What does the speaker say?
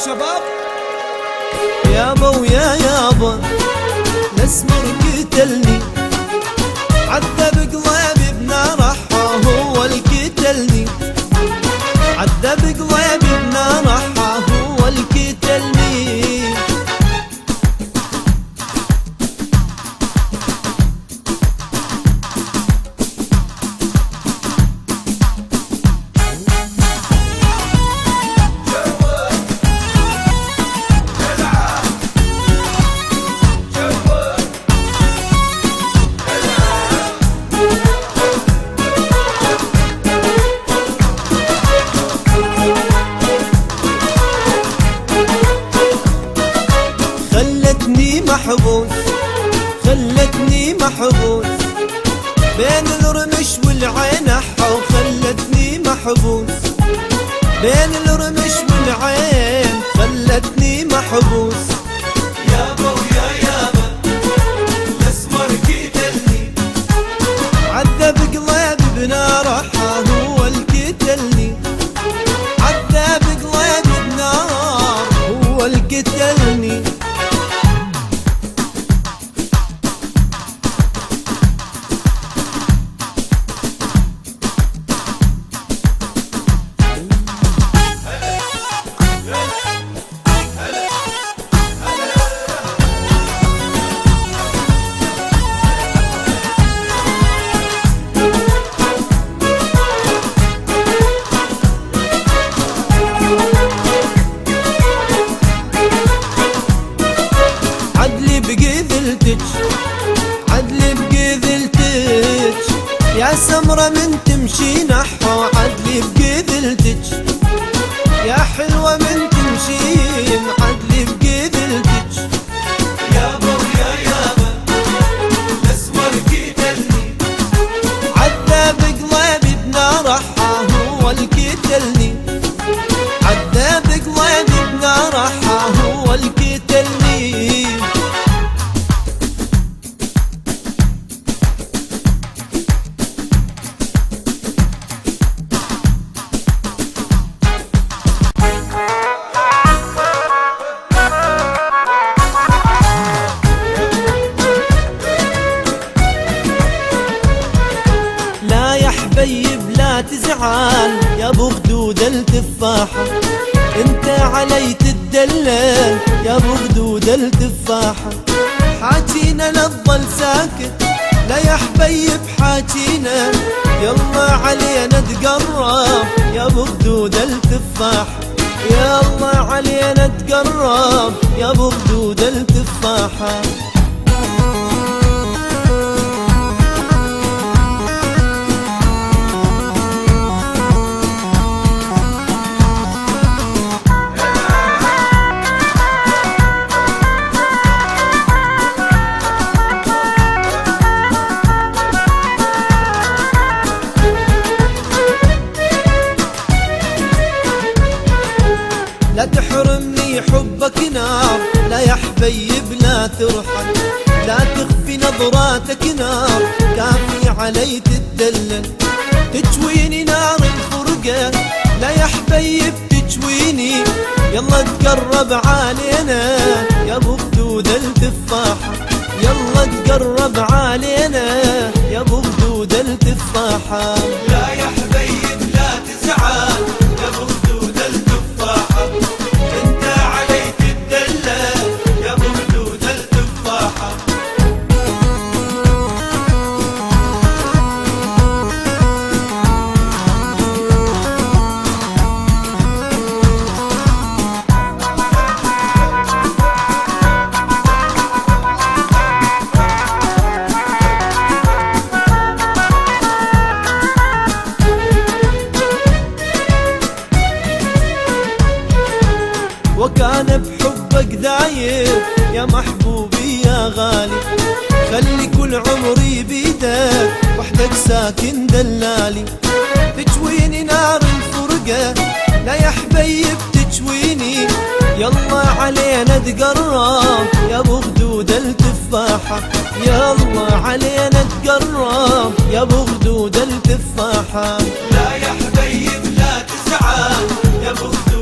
شباب. يابا ويا يابا الاسمر قتلني، عذب قلبي بنارحه هو اللي قتلني، عذب قلبي بنارحه هو اللي قتلني. محبوس خلتني محبوس بين الرمش والعين احا، وخلتني محبوس بين الرمش والعين، خلتني محبوس. يابا ويا يابا الاسمر قتلني، عذب قلبي بنارحه هو اللي قتلني، عذب قلبي بنار هو اللي قتلني. عدلي بقذلتج يا سمرة من تمشي نحو، عدلي بقذلتج يا حلوة من تمشين، عدلي بقذلتج. يابا ويا يابا الاسمر قتلني، عذب قلبي بنارحه هو اللي قتلني، عذب قلبي بنارحه هو اللي قتلني. حبيب لا تزعل يا ابو خدود التفاحة، انت علي تدلل يا ابو خدود التفاحة. حاجينا لا تظل ساكت لا يا حبيب حاجينا، يلا علينا تقرب يا ابو خدود التفاحة، يلا علينا تقرب يا ابو خدود التفاحة. لا تحرمني حبك نار لا يا حبيب لا ترحل، لا تخفي نظراتك نار كافي علي تدلل، تجويني نار الفرقة لا يا حبيب تجويني، يلا تقرب علينا يا ابو خدود التفاحة، يلا تقرب علينا يا ابو خدود التفاحة. لا يا حبيب لا تزعل يا ابو خدود التفاحة، انت علي تدلل يا ابو خدود التفاحة. وكان بحبك داير يا محبوبي يا غالي، خلي كل عمري بيدك وحدك ساكن دلالي، تجويني نار الفرقة لا يا حبيب تجويني، يلا علينا تقرب يا ابو خدود التفاحة، يلا علينا تقرب يا ابو خدود التفاحة. لا يا حبيب لا تزعل يا ابو خدود